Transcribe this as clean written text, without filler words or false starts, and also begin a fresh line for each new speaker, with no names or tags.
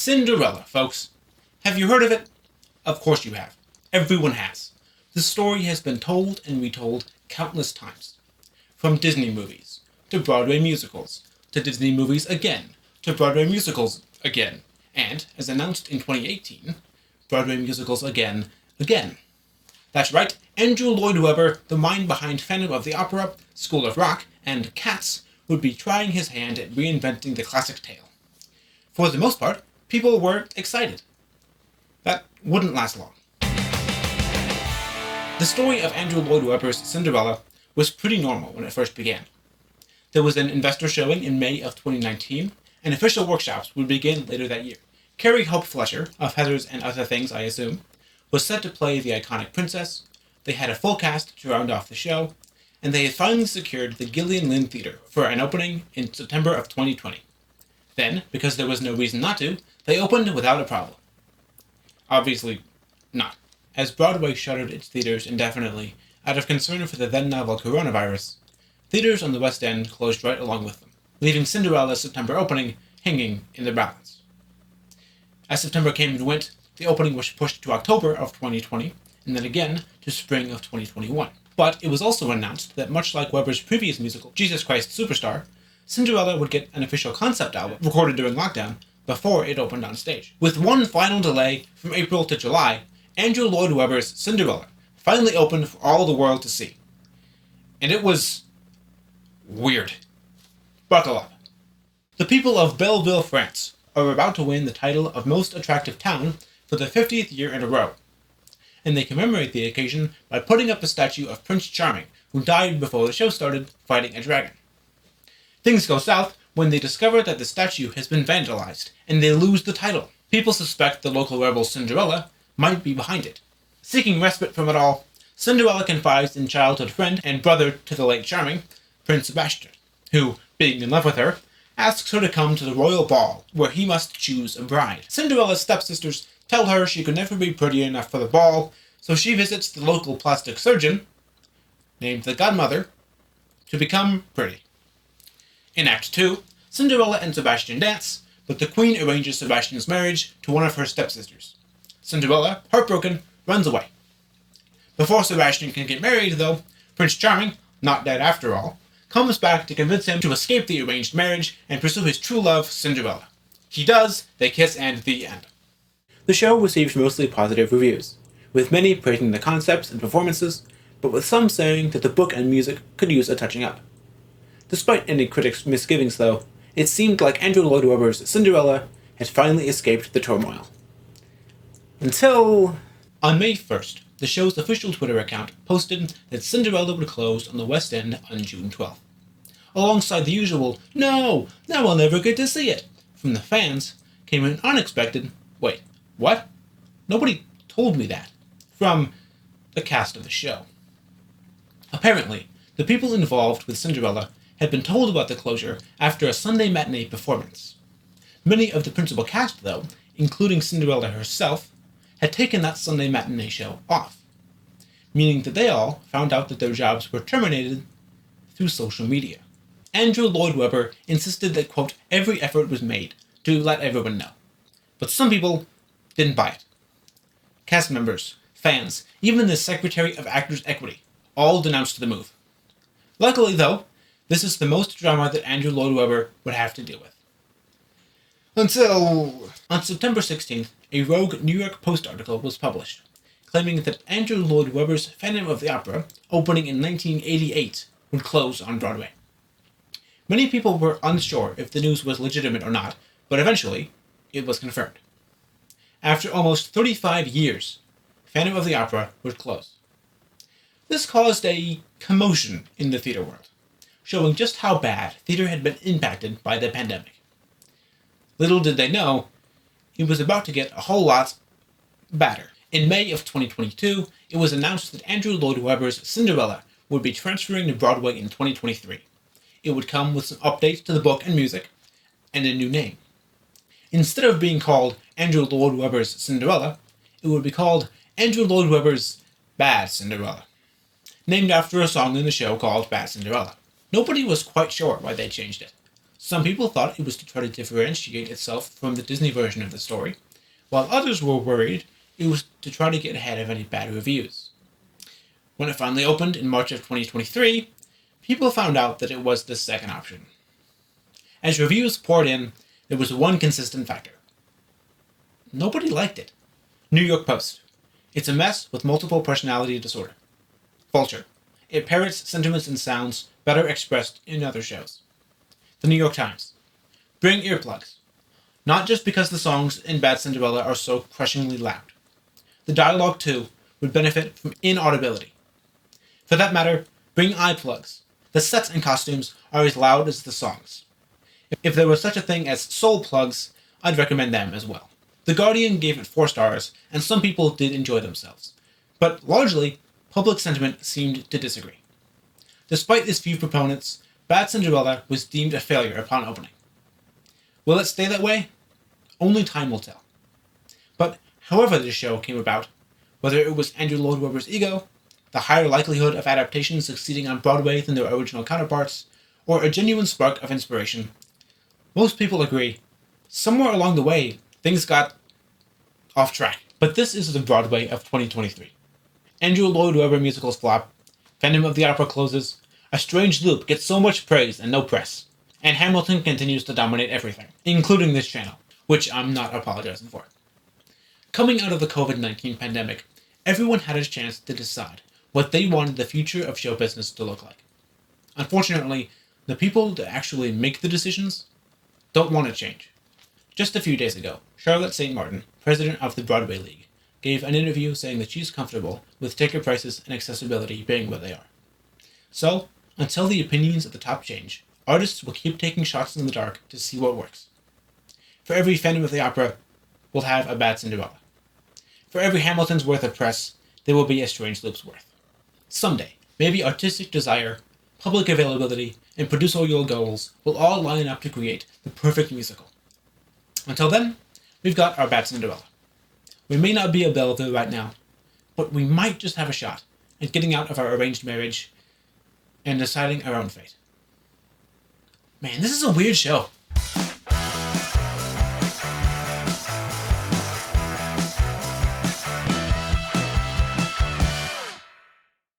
Cinderella, folks. Have you heard of it? Of course you have. Everyone has. The story has been told and retold countless times. From Disney movies, to Broadway musicals, to Disney movies again, to Broadway musicals again, and, as announced in 2018, Broadway musicals again. That's right, Andrew Lloyd Webber, the mind behind Phantom of the Opera, School of Rock, and Cats, would be trying his hand at reinventing the classic tale. For the most part, people were excited. That wouldn't last long. The story of Andrew Lloyd Webber's Cinderella was pretty normal when it first began. There was an investor showing in May of 2019, and official workshops would begin later that year. Carrie Hope Fletcher, of Heathers and Other Things, I assume, was set to play the iconic princess. They had a full cast to round off the show, and they had finally secured the Gillian Lynn Theatre for an opening in September of 2020. Then, because there was no reason not to, they opened without a problem. Obviously, not, as Broadway shuttered its theaters indefinitely out of concern for the then-novel coronavirus. Theaters on the West End closed right along with them, leaving Cinderella's September opening hanging in the balance. As September came and went, the opening was pushed to October of 2020, and then again to spring of 2021. But it was also announced that much like Webber's previous musical, Jesus Christ Superstar, Cinderella would get an official concept album recorded during lockdown before it opened on stage. With one final delay from April to July, Andrew Lloyd Webber's Cinderella finally opened for all the world to see. And it was weird. Buckle up. The people of Belleville, France, are about to win the title of Most Attractive Town for the 50th year in a row, and they commemorate the occasion by putting up a statue of Prince Charming, who died before the show started fighting a dragon. Things go south when they discover that the statue has been vandalized, and they lose the title. People suspect the local rebel Cinderella might be behind it. Seeking respite from it all, Cinderella confides in childhood friend and brother to the late Charming, Prince Sebastian, who, being in love with her, asks her to come to the royal ball, where he must choose a bride. Cinderella's stepsisters tell her she could never be pretty enough for the ball, so she visits the local plastic surgeon, named the Godmother, to become pretty. In Act 2, Cinderella and Sebastian dance, but the Queen arranges Sebastian's marriage to one of her stepsisters. Cinderella, heartbroken, runs away. Before Sebastian can get married, though, Prince Charming, not dead after all, comes back to convince him to escape the arranged marriage and pursue his true love, Cinderella. He does, they kiss, and the end. The show received mostly positive reviews, with many praising the concepts and performances, but with some saying that the book and music could use a touching up. Despite any critics' misgivings, though, it seemed like Andrew Lloyd Webber's Cinderella had finally escaped the turmoil. Until... On May 1st, the show's official Twitter account posted that Cinderella would close on the West End on June 12th. Alongside the usual, "No! Now I'll never get to see it!" from the fans, came an unexpected, "Wait, what? Nobody told me that," from the cast of the show. Apparently, the people involved with Cinderella had been told about the closure after a Sunday matinee performance. Many of the principal cast, though, including Cinderella herself, had taken that Sunday matinee show off, meaning that they all found out that their jobs were terminated through social media. Andrew Lloyd Webber insisted that, quote, every effort was made to let everyone know. But some people didn't buy it. Cast members, fans, even the Secretary of Actors' Equity, all denounced the move. Luckily, though, this is the most drama that Andrew Lloyd Webber would have to deal with. Until... On September 16th, a rogue New York Post article was published, claiming that Andrew Lloyd Webber's Phantom of the Opera, opening in 1988, would close on Broadway. Many people were unsure if the news was legitimate or not, but eventually, it was confirmed. After almost 35 years, Phantom of the Opera would close. This caused a commotion in the theater world, showing just how bad theater had been impacted by the pandemic. Little did they know, it was about to get a whole lot badder. In May of 2022, it was announced that Andrew Lloyd Webber's Cinderella would be transferring to Broadway in 2023. It would come with some updates to the book and music, and a new name. Instead of being called Andrew Lloyd Webber's Cinderella, it would be called Andrew Lloyd Webber's Bad Cinderella, named after a song in the show called Bad Cinderella. Nobody was quite sure why they changed it. Some people thought it was to try to differentiate itself from the Disney version of the story, while others were worried it was to try to get ahead of any bad reviews. When it finally opened in March of 2023, people found out that it was the second option. As reviews poured in, there was one consistent factor. Nobody liked it. New York Post. It's a mess with multiple personality disorder. Vulture. It parrots sentiments and sounds better expressed in other shows. The New York Times. Bring earplugs. Not just because the songs in Bad Cinderella are so crushingly loud. The dialogue, too, would benefit from inaudibility. For that matter, bring eye plugs. The sets and costumes are as loud as the songs. If there was such a thing as soul plugs, I'd recommend them as well. The Guardian gave it 4 stars, and some people did enjoy themselves. But largely, public sentiment seemed to disagree. Despite its few proponents, Bad Cinderella was deemed a failure upon opening. Will it stay that way? Only time will tell. But however this show came about, whether it was Andrew Lloyd Webber's ego, the higher likelihood of adaptations succeeding on Broadway than their original counterparts, or a genuine spark of inspiration, most people agree, somewhere along the way, things got off track. But this is the Broadway of 2023. Andrew Lloyd Webber musicals flop, Phantom of the Opera closes, A Strange Loop gets so much praise and no press, and Hamilton continues to dominate everything, including this channel, which I'm not apologizing for. Coming out of the COVID-19 pandemic, everyone had a chance to decide what they wanted the future of show business to look like. Unfortunately, the people that actually make the decisions don't want to change. Just a few days ago, Charlotte St. Martin, president of the Broadway League, gave an interview saying that she's comfortable with ticket prices and accessibility being what they are. So, until the opinions at the top change, artists will keep taking shots in the dark to see what works. For every Phantom of the Opera, we'll have a Bad Cinderella. For every Hamilton's worth of press, there will be a Strange Loop's worth. Someday, maybe artistic desire, public availability, and producerial goals will all line up to create the perfect musical. Until then, we've got our Bad Cinderella. We may not be a Belleville right now, but we might just have a shot at getting out of our arranged marriage and deciding our own fate. Man, this is a weird show.